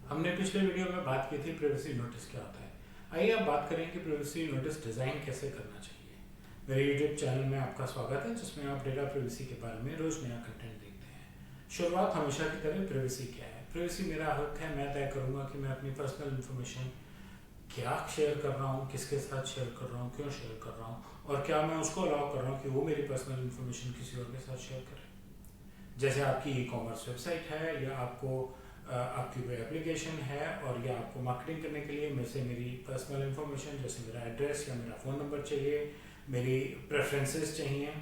हमने पिछले वीडियो में बात की थी प्राइवेसी नोटिस क्या होता है। आइए अब बात करें कि प्राइवेसी नोटिस डिज़ाइन कैसे करना चाहिए। मेरे यूट्यूब चैनल में आपका स्वागत है, जिसमें आप डेटा प्राइवेसी के बारे में रोज़ नया कंटेंट देखते हैं। शुरुआत हमेशा की तरह प्राइवेसी क्या है। प्राइवेसी मेरा हक है, मैं तय करूँगा कि मैं अपनी पर्सनल इन्फॉर्मेशन क्या शेयर कर रहा हूँ, किसके साथ शेयर कर रहा हूँ, क्यों शेयर कर रहा हूँ, और क्या मैं उसको अलाउ कर रहा हूँ कि वो मेरी पर्सनल इन्फॉर्मेशन किसी और के साथ शेयर करे। जैसे आपकी ई कॉमर्स वेबसाइट है, या आपकी कोई एप्लीकेशन है, और या आपको मार्केटिंग करने के लिए मेरे से मेरी पर्सनल इन्फॉर्मेशन जैसे मेरा एड्रेस या मेरा फ़ोन नंबर चाहिए, मेरी प्रेफरेंसेस चाहिए,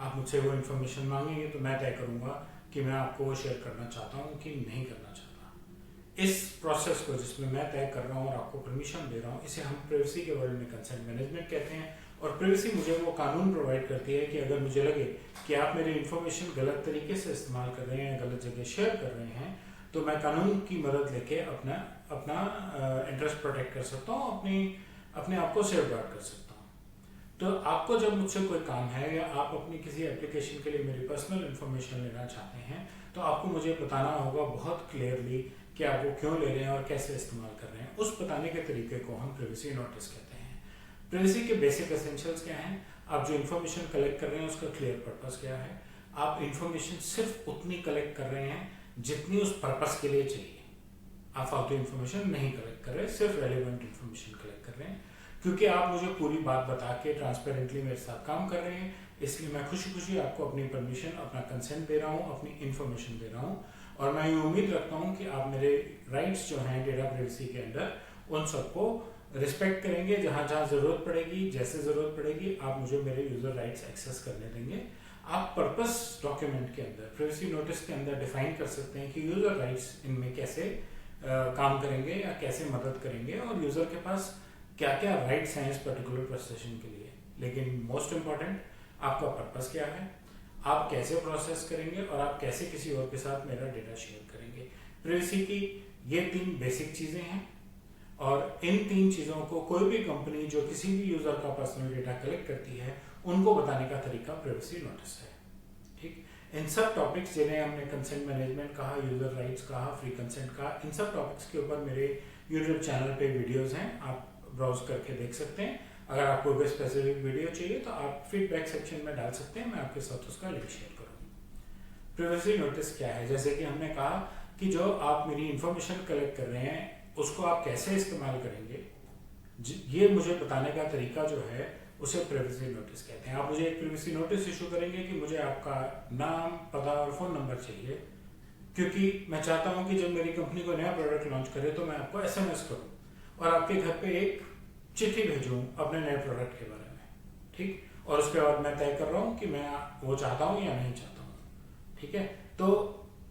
आप मुझसे वो इन्फॉर्मेशन मांगेंगे तो मैं तय करूँगा कि मैं आपको वो शेयर करना चाहता हूँ कि नहीं करना चाहता। इस प्रोसेस को, जिसमें मैं तय कर रहा हूँ और आपको परमिशन दे रहा हूँ, इसे हम प्राइवेसी के वर्ल्ड में कंसेंट मैनेजमेंट कहते हैं। और प्राइवेसी मुझे वो कानून प्रोवाइड करती है कि अगर मुझे लगे कि आप मेरी इन्फॉर्मेशन गलत तरीके से इस्तेमाल कर रहे हैं, गलत जगह शेयर कर रहे हैं, तो मैं कानून की मदद लेके अपना अपना इंटरेस्ट प्रोटेक्ट कर सकता हूँ, अपने आप को सेफ गार्ड कर सकता हूँ। तो आपको जब मुझसे कोई काम है, या आप अपनी किसी एप्लीकेशन के लिए मेरी पर्सनल इन्फॉर्मेशन लेना चाहते हैं, तो आपको मुझे बताना होगा बहुत क्लियरली कि आप वो क्यों ले रहे हैं और कैसे इस्तेमाल कर रहे हैं। उस बताने के तरीके को हम प्राइवेसी नोटिस कहते हैं। प्राइवेसी के बेसिक एसेंशियल्स क्या हैं? आप जो इन्फॉर्मेशन कलेक्ट कर रहे हैं उसका क्लियर पर्पस क्या है? आप इन्फॉर्मेशन सिर्फ उतनी कलेक्ट कर रहे हैं जितनी उस पर्पस के लिए चाहिए। आप फालतू इन्फॉर्मेशन नहीं कलेक्ट कर रहे, सिर्फ रेलिवेंट इन्फॉर्मेशन कलेक्ट कर रहे हैं। क्योंकि आप मुझे पूरी बात बता के ट्रांसपेरेंटली मेरे साथ काम कर रहे हैं, इसलिए मैं खुशी खुशी आपको अपनी परमिशन, अपना कंसेंट दे रहा हूँ, अपनी इन्फॉर्मेशन दे रहा हूँ। और मैं ये उम्मीद रखता हूँ कि आप मेरे राइट्स जो हैं डेटा प्राइवेसी के अंदर, उन सबको रिस्पेक्ट करेंगे। जहाँ जहाँ ज़रूरत पड़ेगी, जैसे ज़रूरत पड़ेगी, आप मुझे मेरे यूज़र राइट्स एक्सेस करने देंगे। आप पर्पस डॉक्यूमेंट के अंदर, प्राइवेसी नोटिस के अंदर डिफाइन कर सकते हैं कि यूज़र राइट्स इनमें कैसे काम करेंगे या कैसे मदद करेंगे, और यूज़र के पास क्या क्या राइट्स हैं इस पर्टिकुलर प्रोसेशन के लिए। लेकिन मोस्ट इम्पॉर्टेंट, आपका पर्पस क्या है, आप कैसे प्रोसेस करेंगे, और आप कैसे किसी और के साथ मेरा डेटा शेयर करेंगे। प्राइवेसी की ये 3 बेसिक चीज़ें हैं, और इन 3 चीज़ों को कोई भी कंपनी जो किसी भी यूज़र का पर्सनल डेटा कलेक्ट करती है, उनको बताने का तरीका प्राइवेसी नोटिस है। ठीक, इन सब टॉपिक्स, जिन्हें हमने कंसेंट मैनेजमेंट कहा, यूज़र राइट्स कहा, फ्री कंसेंट कहा, इन सब टॉपिक्स के ऊपर मेरे यूट्यूब चैनल पे वीडियोस हैं, आप ब्राउज करके देख सकते हैं। अगर आपको कोई स्पेसिफिक वीडियो चाहिए तो आप फीडबैक सेक्शन में डाल सकते हैं, मैं आपके साथ उसका लिंक शेयर करूँगा। प्राइवेसी नोटिस क्या है? जैसे कि हमने कहा कि जो आप मेरी इंफॉर्मेशन कलेक्ट कर रहे हैं, उसको आप कैसे इस्तेमाल करेंगे, ये मुझे बताने का तरीका जो है, उसे प्राइवेसी नोटिस कहते हैं। आप मुझे एक प्राइवेसी नोटिस इशू करेंगे कि मुझे आपका नाम, पता और फ़ोन नंबर चाहिए, क्योंकि मैं चाहता हूं कि जब मेरी कंपनी को नया प्रोडक्ट लॉन्च करे तो मैं आपको एसएमएस करूं और आपके घर पे एक चिट्ठी भेजूं अपने नए प्रोडक्ट के बारे में। ठीक, और उसके बाद मैं तय कर रहा हूं कि मैं वो चाहता हूं या नहीं चाहता हूं। ठीक है, तो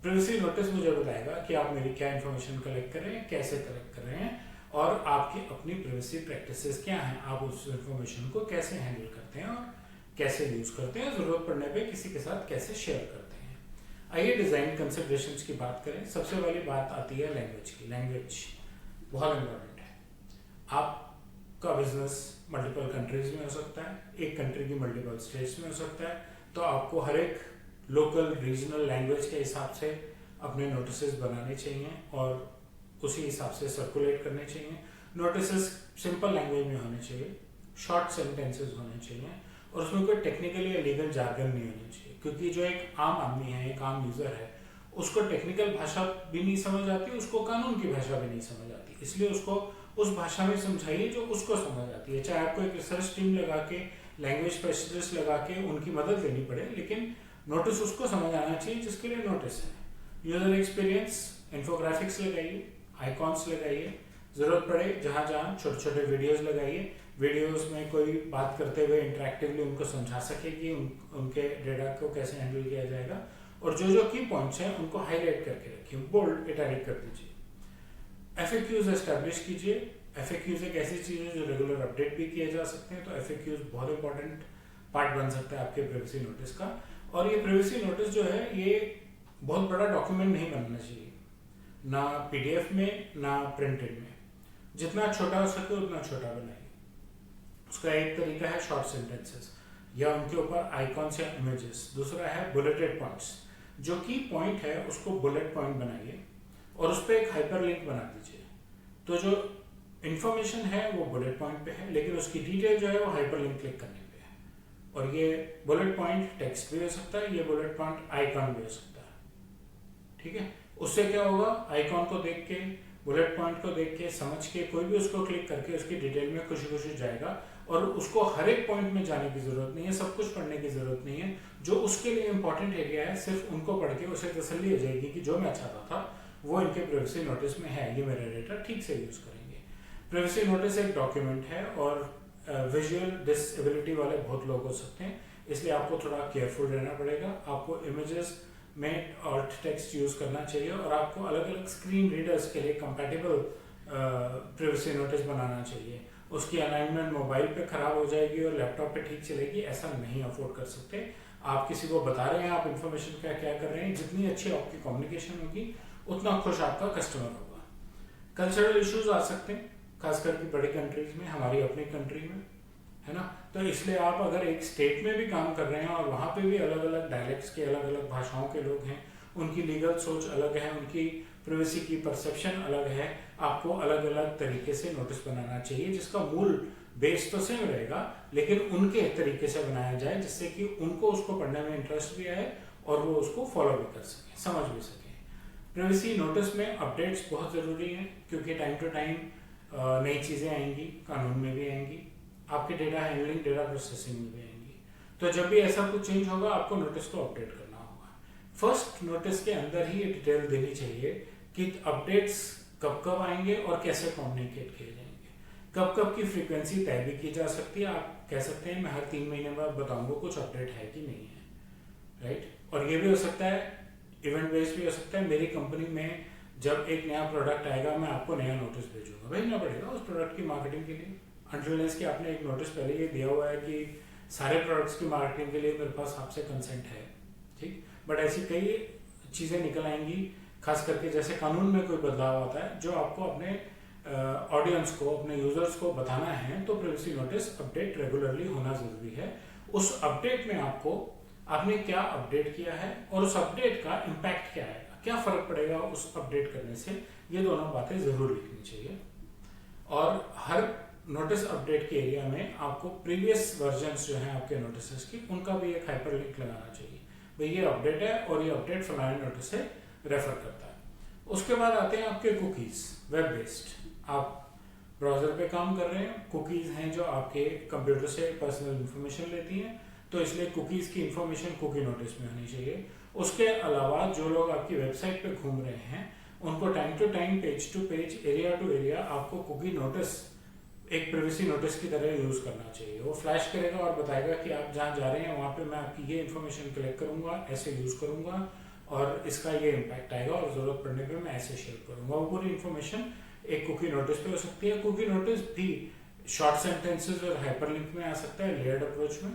प्राइवेसी नोटिस मुझे बताएगा कि आप मेरी क्या इन्फॉर्मेशन कलेक्ट कर रहे हैं, कैसे कलेक्ट कर रहे हैं, और आपकी अपनी प्राइवेसी प्रैक्टिसेस क्या हैं, आप उस इन्फॉर्मेशन को कैसे हैंडल करते हैं और कैसे यूज करते हैं, जरूरत पड़ने पे किसी के साथ कैसे शेयर करते हैं। आइए डिजाइन कंसिडरेशंस की बात करें। सबसे पहली बात आती है लैंग्वेज की। लैंग्वेज बहुत इंपॉर्टेंट है। आपका बिजनेस मल्टीपल कंट्रीज में हो सकता है, एक कंट्री की मल्टीपल स्टेट्स में हो सकता है, तो आपको हर एक लोकल रीजनल लैंग्वेज के हिसाब से अपने नोटिस बनाने चाहिए और उसी हिसाब से सर्कुलेट करने चाहिए। नोटिस सिंपल लैंग्वेज में होने चाहिए, शॉर्ट सेंटेंसेस होने चाहिए, और उसमें कोई टेक्निकल या लीगल जार्गन नहीं होनी चाहिए, क्योंकि जो एक आम आदमी है, एक आम यूजर है, उसको टेक्निकल भाषा भी नहीं समझ आती, उसको कानून की भाषा भी नहीं समझ आती। इसलिए उसको उस भाषा में समझाइए जो उसको समझ आती है। चाहे आपको एक रिसर्च टीम लगा के, लैंग्वेज स्पेशलिस्ट लगा के उनकी मदद लेनी पड़े, लेकिन नोटिस उसको समझ आना चाहिए जिसके लिए नोटिस है। यूजर एक्सपीरियंस, इन्फोग्राफिक्स लगाइए, आइकॉन्स लगाइए, जरूरत पड़े जहां जहां छोटे छोटे वीडियोस लगाइए। वीडियोस में कोई बात करते हुए इंटरेक्टिवली उनको समझा सके कि उनके डेटा को कैसे हैंडल किया जाएगा, और जो जो की पॉइंट्स हैं उनको हाईलाइट करके रखिए, बोल्ड इटैलिक कर दीजिए। एफएक्यूज एस्टैब्लिश कीजिए। एफएक्यूज एक ऐसी चीज है जो रेगुलर अपडेट भी किए जा सकते हैं, तो एफएक्यूज बहुत इंपॉर्टेंट पार्ट बन सकता है आपके प्राइवेसी नोटिस का। और ये प्राइवेसी नोटिस जो है, ये बहुत बड़ा डॉक्यूमेंट नहीं बनना चाहिए, ना पीडीएफ में ना प्रिंटेड में। जितना छोटा हो सके उतना छोटा बनाइए। उसका एक तरीका है शॉर्ट सेंटेंसेस, या उनके ऊपर आइकॉन्स या इमेजेस। दूसरा है बुलेटेड पॉइंट्स, जो की पॉइंट है उसको बुलेट पॉइंट बनाइए। और उस पर एक हाइपरलिंक बना दीजिए। तो जो इंफॉर्मेशन है वो बुलेट पॉइंट पे है, लेकिन उसकी डिटेल जो है वो हाइपरलिंक क्लिक करने पे है। और ये बुलेट पॉइंट टेक्स्ट भी हो सकता है, ये बुलेट पॉइंट आइकॉन भी हो सकता है। ठीक है, उससे क्या होगा, आइकॉन को देख के, बुलेट पॉइंट को देख के, समझ के, कोई भी उसको क्लिक करके उसकी डिटेल में खुशी खुशी जाएगा और उसको हर एक पॉइंट में जाने की जरूरत नहीं है, सब कुछ पढ़ने की जरूरत नहीं है। जो उसके लिए इंपॉर्टेंट एरिया है सिर्फ उनको पढ़ के उसे तसल्ली हो जाएगी कि जो मैं चाहता था वो इनके प्राइवेसी नोटिस में है, ये मेरा डेटा ठीक से यूज करेंगे। प्राइवेसी नोटिस एक डॉक्यूमेंट है और विजुअल डिसेबिलिटी वाले बहुत लोग हो सकते हैं, इसलिए आपको थोड़ा केयरफुल रहना पड़ेगा। आपको इमेजेस में ऑल्ट टेक्स्ट यूज करना चाहिए और आपको अलग अलग स्क्रीन रीडर्स के लिए कंपैटिबल प्राइवेसी नोटिस बनाना चाहिए। उसकी अलाइनमेंट मोबाइल पे खराब हो जाएगी और लैपटॉप पे ठीक चलेगी, ऐसा नहीं अफोर्ड कर सकते। आप किसी को बता रहे हैं आप इंफॉर्मेशन क्या क्या कर रहे हैं, जितनी अच्छी आपकी कम्युनिकेशन होगी उतना खुश आपका कस्टमर होगा। कल्चरल इश्यूज आ सकते हैं, खास करके बड़ी कंट्रीज में, हमारी अपनी कंट्री में, है ना। तो इसलिए आप अगर एक स्टेट में भी काम कर रहे हैं और वहाँ पे भी अलग अलग डायलेक्ट्स के, अलग अलग भाषाओं के लोग हैं, उनकी लीगल सोच अलग है, उनकी प्राइवेसी की परसेप्शन अलग है, आपको अलग अलग तरीके से नोटिस बनाना चाहिए जिसका मूल बेस तो सेम रहेगा, लेकिन उनके तरीके से बनाया जाए जिससे कि उनको उसको पढ़ने में इंटरेस्ट भी आए और वो उसको फॉलो भी कर सकें, समझ भी सकें। प्राइवेसी नोटिस में अपडेट्स बहुत ज़रूरी हैं क्योंकि टाइम टू टाइम नई चीज़ें आएंगी, कानून में भी आएंगी, आपके डेटा हैंडलिंग, डेटा प्रोसेसिंग में भी आएंगी। तो जब भी ऐसा कुछ चेंज होगा आपको नोटिस को अपडेट करना होगा। फर्स्ट नोटिस के अंदर ही ये डिटेल देनी चाहिए कि अपडेट्स कब कब आएंगे और कैसे कम्युनिकेट किए जाएंगे। कब कब की फ्रीक्वेंसी तय भी की जा सकती है, आप कह सकते हैं मैं हर 3 महीने बाद बताऊंगा कुछ अपडेट है कि नहीं है, राइट। और ये भी हो सकता है, इवेंट बेस्ड भी हो सकता है, मेरी कंपनी में जब एक नया प्रोडक्ट आएगा मैं आपको नया नोटिस भेजूंगा, भेजना पड़ेगा उस प्रोडक्ट की मार्केटिंग के लिए। अनटिल कि आपने एक नोटिस पहले ये दिया हुआ है कि सारे प्रोडक्ट्स की मार्केटिंग के लिए मेरे पास आपसे कंसेंट है, ठीक। बट ऐसी कई चीज़ें निकल आएंगी, खास करके जैसे कानून में कोई बदलाव आता है जो आपको अपने ऑडियंस को, अपने यूजर्स को बताना है, तो प्राइवेसी नोटिस अपडेट रेगुलरली होना जरूरी है। उस अपडेट में आपने क्या अपडेट किया है और उस अपडेट का इम्पैक्ट क्या आएगा, क्या फर्क पड़ेगा उस अपडेट करने से, ये दोनों बातें जरूर लिखनी चाहिए। और हर नोटिस अपडेट के एरिया में आपको प्रीवियस वर्जन्स जो हैं आपके नोटिस की, उनका भी एक हाइपरलिंक लगाना चाहिए, भाई ये अपडेट है और ये अपडेट फलाने नोटिस से रेफर करता है। उसके बाद आते हैं आपके कुकीज, वेब बेस्ड। आप ब्राउजर पे काम कर रहे हैं, कुकीज हैं जो आपके कंप्यूटर से पर्सनल इंफॉर्मेशन लेती हैं, तो इसलिए कुकीज की इंफॉर्मेशन कुकी नोटिस में होनी चाहिए। उसके अलावा जो लोग आपकी वेबसाइट पे घूम रहे हैं उनको time to time, page to page, area to area आपको कुकी नोटिस एक प्राइवेसी नोटिस की तरह यूज करना चाहिए। वो फ्लैश करेगा और बताएगा कि आप जहाँ जा रहे हैं वहाँ पे मैं आपकी ये इन्फॉर्मेशन कलेक्ट करूंगा, ऐसे यूज करूंगा और इसका ये इम्पैक्ट आएगा और जरूरत पड़ने पे मैं ऐसे शेयर करूंगा। वो पूरी इन्फॉर्मेशन एक कुकी नोटिस पे हो सकती है। कुकी नोटिस भी शॉर्ट सेंटेंसेस और हाइपरलिंक में आ सकता है, लेयर्ड अप्रोच में,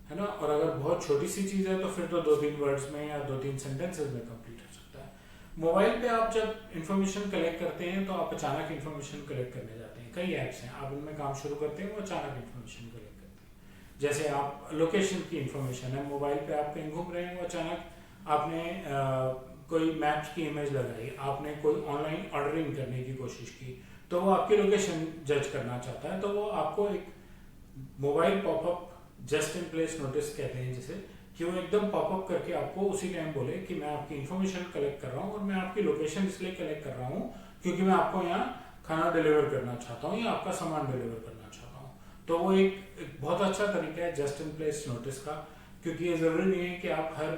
है ना। और अगर बहुत छोटी सी चीज है तो फिर तो 2-3 वर्ड्स में या 2-3 सेंटेंसेस में कंप्लीट हो सकता है। मोबाइल पे आप जब इन्फॉर्मेशन कलेक्ट करते हैं तो आप अचानक इन्फॉर्मेशन कलेक्ट करने जाते हैं। कई ऐप्स हैं, आप उनमें काम शुरू करते हैं, वो अचानक इन्फॉर्मेशन कलेक्ट करते हैं। जैसे आप लोकेशन की इन्फॉर्मेशन है, मोबाइल पे आप कहीं घूम रहे हैं, वो अचानक आपने कोई मैप्स की इमेज लगाई, आपने कोई ऑनलाइन ऑर्डरिंग करने की कोशिश की, तो वो आपकी लोकेशन जज करना चाहता है, तो वो आपको एक mobile popup, just in place notice कहते हैं जिसे, कि वो एकदम पॉपअप करके आपको उसी टाइम बोले कि मैं आपकी इन्फॉर्मेशन कलेक्ट कर रहा हूँ और मैं आपकी लोकेशन इसलिए कलेक्ट कर रहा हूँ क्योंकि मैं आपको यहाँ खाना डिलीवर करना चाहता हूँ या आपका सामान डिलीवर करना चाहता हूँ। तो वो एक बहुत अच्छा तरीका है जस्ट इन प्लेस नोटिस का, क्योंकि ये जरूरी नहीं है कि आप हर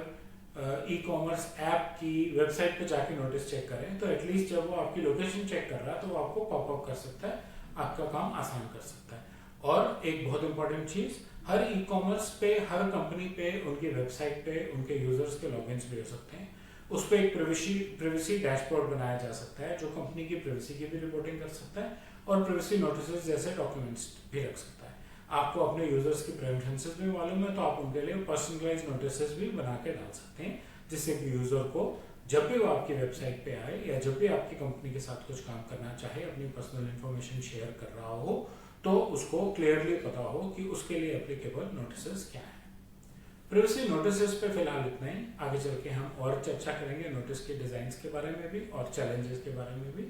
ई कॉमर्स ऐप की वेबसाइट पे जाके नोटिस चेक करें, तो एटलीस्ट जब वो आपकी लोकेशन चेक कर रहा है तो वो आपको पॉपअप कर सकता है, आपका काम आसान कर सकता है। और एक बहुत इंपॉर्टेंट चीज, हर ई कॉमर्स पे, हर कंपनी पे, उनकी वेबसाइट पे उनके यूजर्स के लॉगिन्स भी हो सकते हैं। उस पर एक प्राइवेसी डैशबोर्ड बनाया जा सकता है जो कंपनी की प्राइवेसी की भी रिपोर्टिंग कर सकता है और प्राइवेसी नोटिस जैसे डॉक्यूमेंट्स भी रख सकता है। आपको अपने यूजर्स की प्रेफरेंसेस भी मालूम है तो आप उनके लिए पर्सनलाइज्ड नोटिस भी बना के डाल सकते हैं, जिससे कि यूजर को जब भी वो आपकी वेबसाइट पे आए या जब भी आपकी कंपनी के साथ कुछ काम करना चाहे, अपनी पर्सनल इंफॉर्मेशन शेयर कर रहा हो, तो उसको क्लियरली पता हो कि उसके लिए एप्लीकेबल नोटिस क्या है। प्रिवेसी नोटिस पे फिलहाल इतना ही। आगे चल के हम और चर्चा करेंगे नोटिस के डिजाइन के बारे में भी और चैलेंजेस के बारे में भी।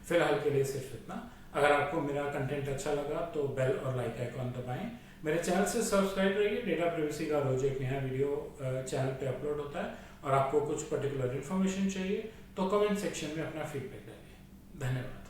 फिलहाल के लिए सिर्फ इतना। अगर आपको मेरा कंटेंट अच्छा लगा तो बेल और लाइक आइकॉन दबाएं। मेरे चैनल से सब्सक्राइब रहिए। डेटा प्रिवेसी का रोज एक नया वीडियो चैनल पे अपलोड होता है, और आपको कुछ पर्टिकुलर इन्फॉर्मेशन चाहिए तो कमेंट सेक्शन में अपना फीडबैक डालिए। धन्यवाद।